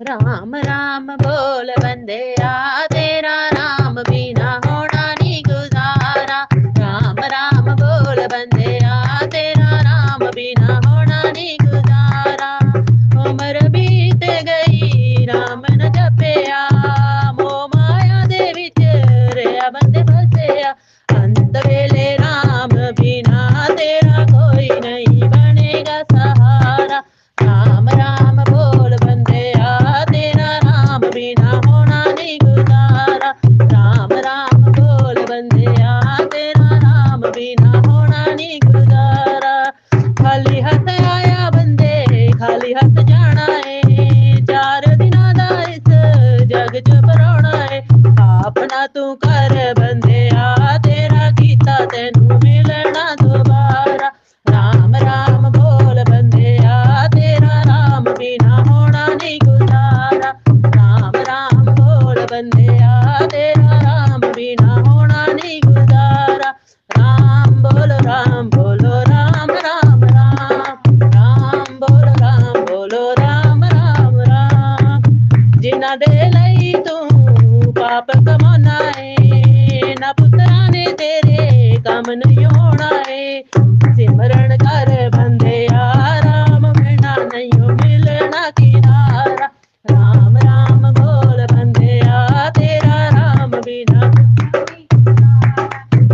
राम राम बोल बंदेया, तेरा राम बिना होना नहीं गुजारा। राम राम बोल बंदेया, तेरा राम बिना होना नहीं गुजारा। उम्र बीत गई राम न जपया, मोह माया दे विच रेहा बंदे फसया। अंत वेले राम बिना तेरा कोई नहीं बनेगा सहारा। राम राम बोल बंदेया, तेरा राम बिना होना नहीं गुजारा। राम राम बोल बंदेया, तेरा राम बिना होना नहीं गुजारा। खाली हथ आया बंदे खाली हथ जाना है, चार दिना दा इस जग च परोना है। अपना तू कर बंदेया, तेरा कीता तेनू मिलना दोबारा। राम राम बोल बंदेया, तेरा राम बिना होना नहीं गुजारा। राम राम बोल बंदेया, तेरा राम बिना होना नहीं गुजारा। राम बोलो राम बोलो राम राम राम, राम बोलो राम बोलो राम राम राम। जिन्ना दे लई तू पाप कमाना है, ना पुत्रा ने तेरे कम नहीं होना है। सिमरन कर बंदेया, राम बिना नहीं मिलना किनारा। राम राम बोल बंदेया, तेरा राम बिना।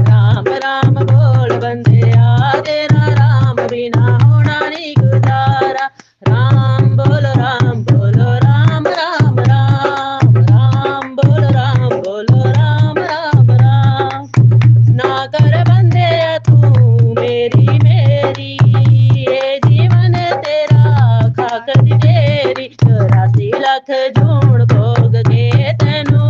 राम राम बोल बंदेया, तेरा राम बिना होना नहीं गुजारा। राम बोलो राम राम राम, राम बोलो राम राम। ना कर बंदेया तू मेरी मेरी, ये जीवन तेरा खाक दी ढेरी। 84 लाख जून भोग के तेनू